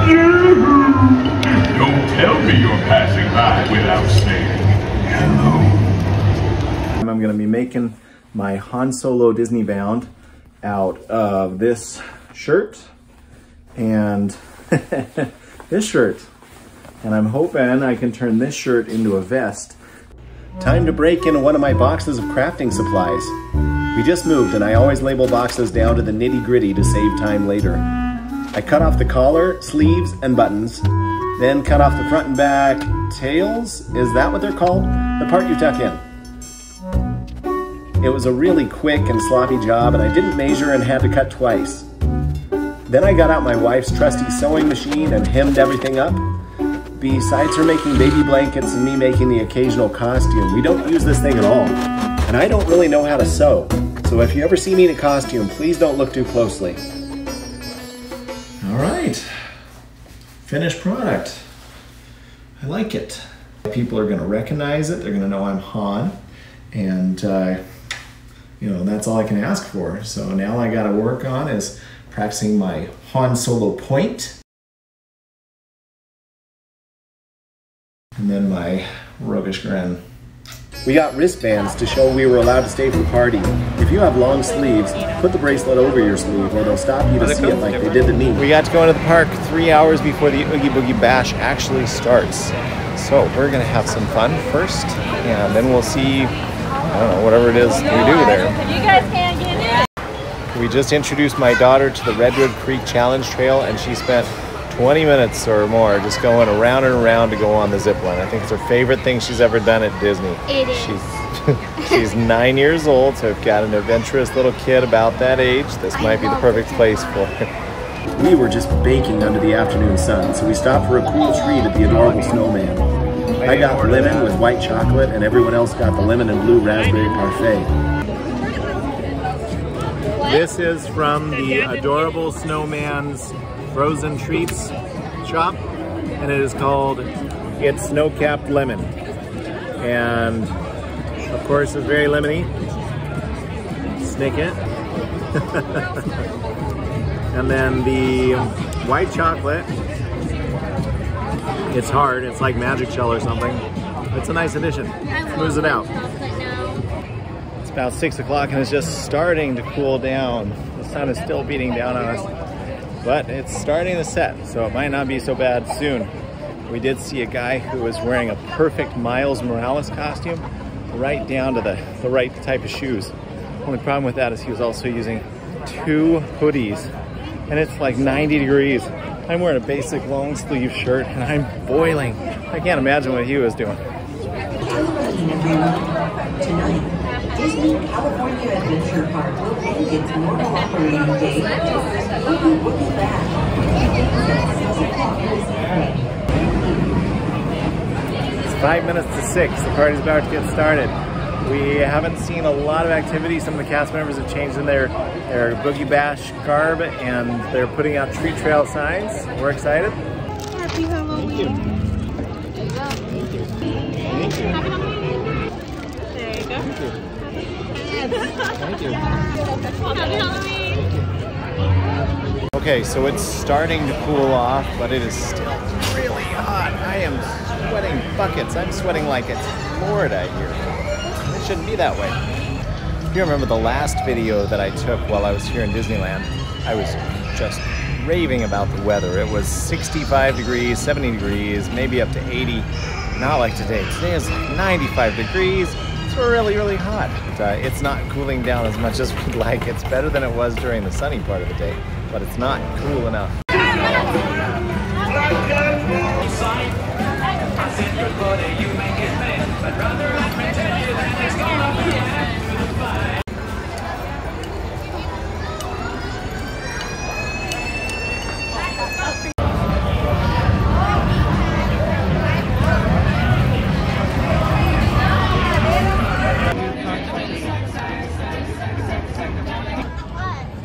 Don't tell me you're passing by without saying hello. I'm going to be making my Han Solo Disney bound out of this shirt and this shirt. And I'm hoping I can turn this shirt into a vest. Time to break into one of my boxes of crafting supplies. We just moved and I always label boxes down to the nitty-gritty to save time later. I cut off the collar, sleeves, and buttons, then cut off the front and back tails. Is that what they're called? The part you tuck in. It was a really quick and sloppy job and I didn't measure and had to cut twice. Then I got out my wife's trusty sewing machine and hemmed everything up. Besides her making baby blankets and me making the occasional costume, we don't use this thing at all. And I don't really know how to sew. So if you ever see me in a costume, please don't look too closely. All right, finished product. I like it. People are gonna recognize it. They're gonna know I'm Han. And you know, that's all I can ask for. So now all I gotta work on is practicing my Han Solo point. And then my roguish grin. We got wristbands to show we were allowed to stay for the party. If you have long sleeves, put the bracelet over your sleeve or they'll stop you to see it like they did to me. We got to go into the park 3 hours before the Oogie Boogie Bash actually starts. So we're gonna have some fun first and then we'll see, I don't know, whatever it is we do there. You guys can't get in. We just introduced my daughter to the Redwood Creek Challenge Trail and she spent 20 minutes or more just going around and around to go on the zip line. I think it's her favorite thing she's ever done at Disney. It is. She's 9 years old, so I've got an adventurous little kid about that age. This might be the perfect place for her. We were just baking under the afternoon sun, so we stopped for a cool treat at the adorable snowman. I got lemon with white chocolate, and everyone else got the lemon and blue raspberry parfait. This is from the adorable snowman's frozen treats shop, and it is called It's Snow-Capped Lemon. And of course it's very lemony. Snick it. And then the white chocolate, it's hard, it's like magic shell or something. It's a nice addition. Smooths it out. It's about 6 o'clock and it's just starting to cool down. The sun is still beating down on us. But it's starting to set, so it might not be so bad soon. We did see a guy who was wearing a perfect Miles Morales costume, right down to the right type of shoes. Only problem with that is he was also using 2 hoodies, and it's like 90 degrees. I'm wearing a basic long sleeve shirt, and I'm boiling. I can't imagine what he was doing. Tonight, Disney California Adventure Park will end its normal operating day with Oogie Boogie Bash. It's 5 minutes to 6. The party's about to get started. We haven't seen a lot of activity. Some of the cast members have changed in their Boogie Bash garb and they're putting out treat trail signs. We're excited. Happy Halloween. Thank you. Thank you. There you go. Thank you. Thank you. Happy Halloween. Okay, so it's starting to cool off, but it is still really hot. I am sweating buckets. I'm sweating like it's Florida here. It shouldn't be that way. If you remember the last video that I took while I was here in Disneyland, I was just raving about the weather. It was 65 degrees, 70 degrees, maybe up to 80. Not like today. Today is like 95 degrees. It's really, really hot. But, it's not cooling down as much as we'd like. It's better than it was during the sunny part of the day, but it's not cool enough.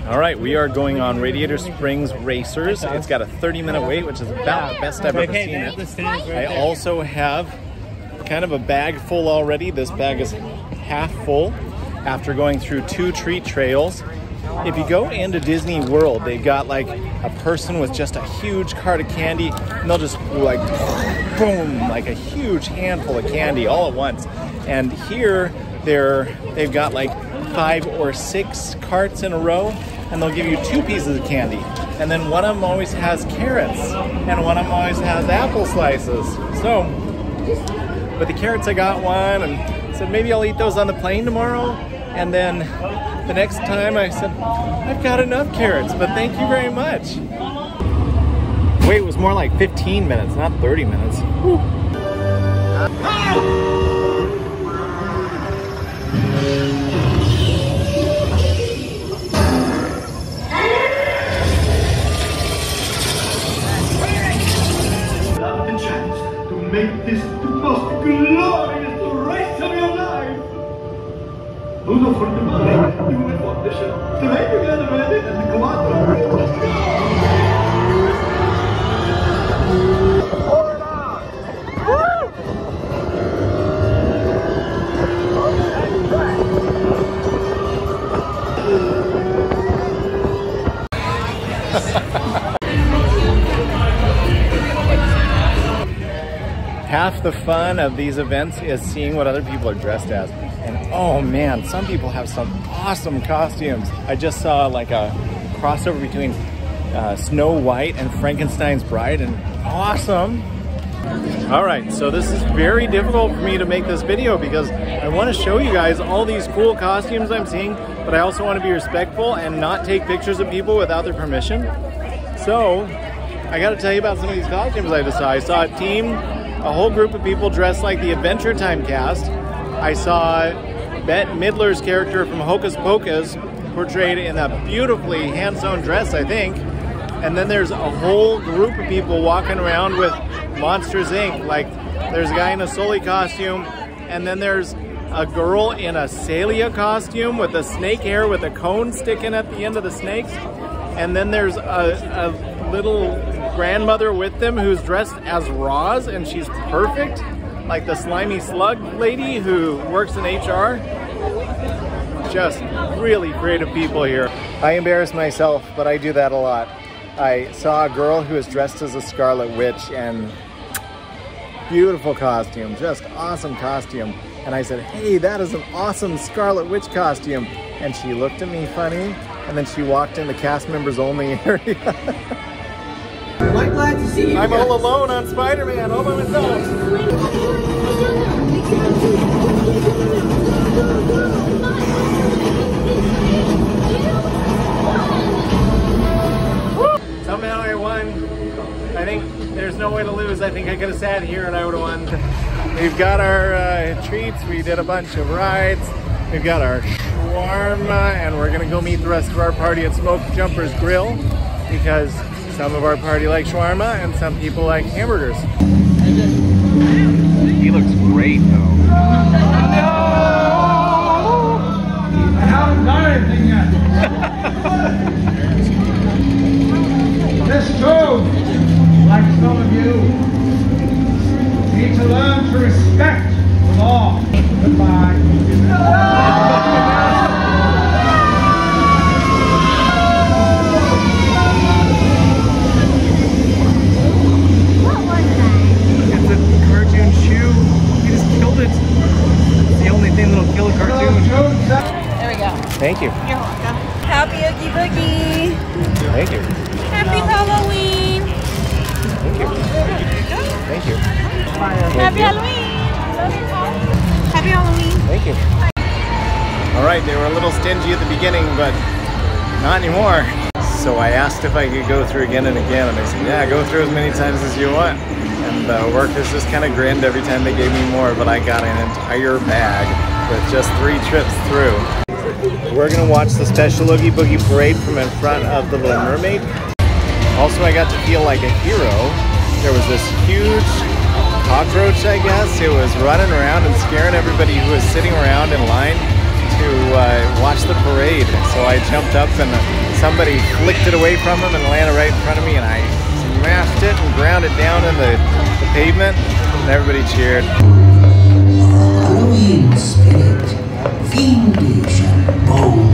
All right, we are going on Radiator Springs Racers. It's got a 30-minute wait, which is about the best I've ever seen it. I also have kind of a bag full already. This bag is half full after going through 2 treat trails. if you go into Disney World, they've got like a person with just a huge cart of candy, and they'll just like boom, like a huge handful of candy all at once. And here they've got like 5 or 6 carts in a row, and they'll give you 2 pieces of candy. And then one of them always has carrots, and one of them always has apple slices. So, with the carrots, I got one, and said maybe I'll eat those on the plane tomorrow. And then the next time I said, I've got enough carrots, but thank you very much. Wait, it was more like 15 minutes, not 30 minutes. Whew. The chance to make this the most glorious race of your life. Uno forte male, due forte scemo. Se vai giocare bene, e 4. Half the fun of these events is seeing what other people are dressed as. And oh man, some people have some awesome costumes. I just saw like a crossover between Snow White and Frankenstein's Bride, and awesome. All right, so this is very difficult for me to make this video because I want to show you guys all these cool costumes I'm seeing, but I also want to be respectful and not take pictures of people without their permission. So I got to tell you about some of these costumes I just saw. I saw a whole group of people dressed like the Adventure Time cast. I saw Bette Midler's character from Hocus Pocus portrayed in a beautifully hand-sewn dress, I think. And then there's a whole group of people walking around with Monsters Inc. Like there's a guy in a Sully costume, and then there's a girl in a Celia costume with a snake hair with a cone sticking at the end of the snakes. And then there's a little grandmother with them who's dressed as Roz, and she's perfect, like the slimy slug lady who works in HR. Just really creative people here. I embarrass myself, but I do that a lot. I saw a girl who was dressed as a Scarlet Witch, and beautiful costume, just awesome costume. And I said, hey, that is an awesome Scarlet Witch costume. And she looked at me funny, and then she walked in the cast members only area. Quite glad to see you. I'm all alone on Spider-Man, all by myself. Somehow I won. I think there's no way to lose. I think I could have sat here and I would have won. We've got our treats. We did a bunch of rides. We've got our shawarma, and we're gonna go meet the rest of our party at Smoke Jumper's Grill because some of our party like shawarma and some people like hamburgers. He looks great though. No! I haven't done anything yet. This too, like some of you, need to learn to respect the law. Goodbye. Thank you. You're welcome. Happy Oogie Boogie. Thank you. Happy Halloween. Thank you. Thank you. Happy Halloween. Happy Halloween. Thank you. All right, they were a little stingy at the beginning, but not anymore. So I asked if I could go through again and again, and they said, yeah, go through as many times as you want. And the workers just kind of grinned every time they gave me more, but I got an entire bag with just 3 trips through. We're gonna watch the special Oogie Boogie Parade from in front of the Little Mermaid. Also, I got to feel like a hero. There was this huge cockroach, I guess. It was running around and scaring everybody who was sitting around in line to watch the parade. So I jumped up and somebody flicked it away from him and landed right in front of me, and I smashed it and ground it down in the pavement, and everybody cheered. Halloween spirit, fiendish and bold.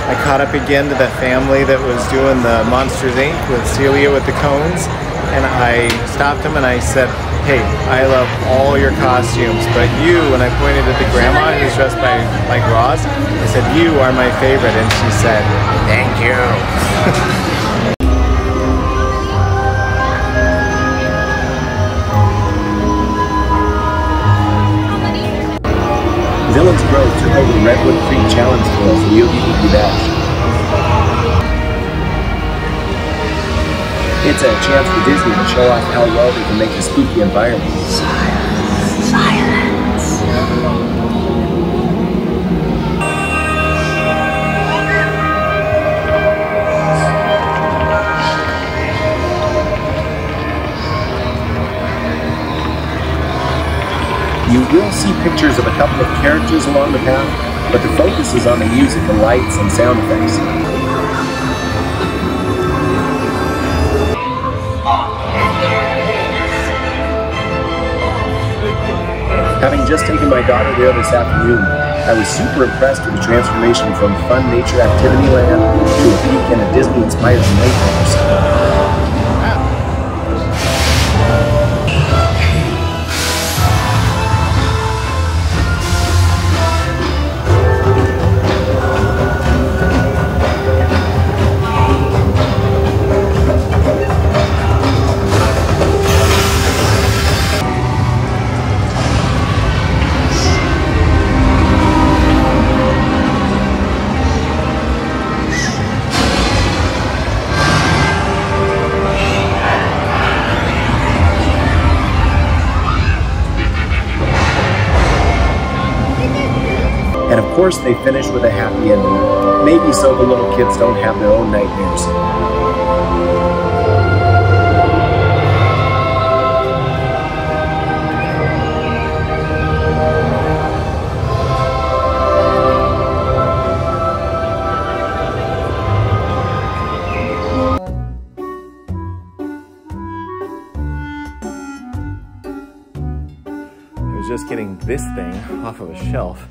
I caught up again to the family that was doing the Monsters Inc. with Celia with the cones, and I stopped them and I said, hey, I love all your costumes, but you, when I pointed at the grandma who's dressed like Roz, I said, you are my favorite, and she said, thank you. Villains Grove took over the Redwood Creek Challenge Trail for the Oogie Boogie Bash. It's a chance for Disney to show off how well they can make a spooky environment. Silence. Silence. You will see pictures of a couple of characters along the path, but the focus is on the music and lights and sound effects. Having just taken my daughter there this afternoon, I was super impressed with the transformation from fun nature activity land to a peek in a Disney-inspired nightmares. And of course they finish with a happy ending, maybe so the little kids don't have their own nightmares. I was just getting this thing off of a shelf,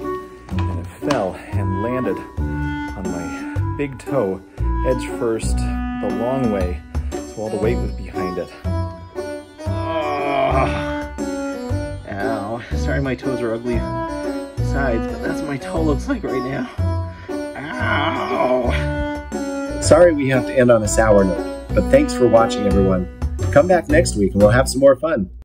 and it fell and landed on my big toe, edge first, the long way, so all the weight was behind it. Oh, ow. Sorry my toes are ugly sides, but that's what my toe looks like right now. Ow! Sorry we have to end on a sour note, but thanks for watching everyone. Come back next week and we'll have some more fun.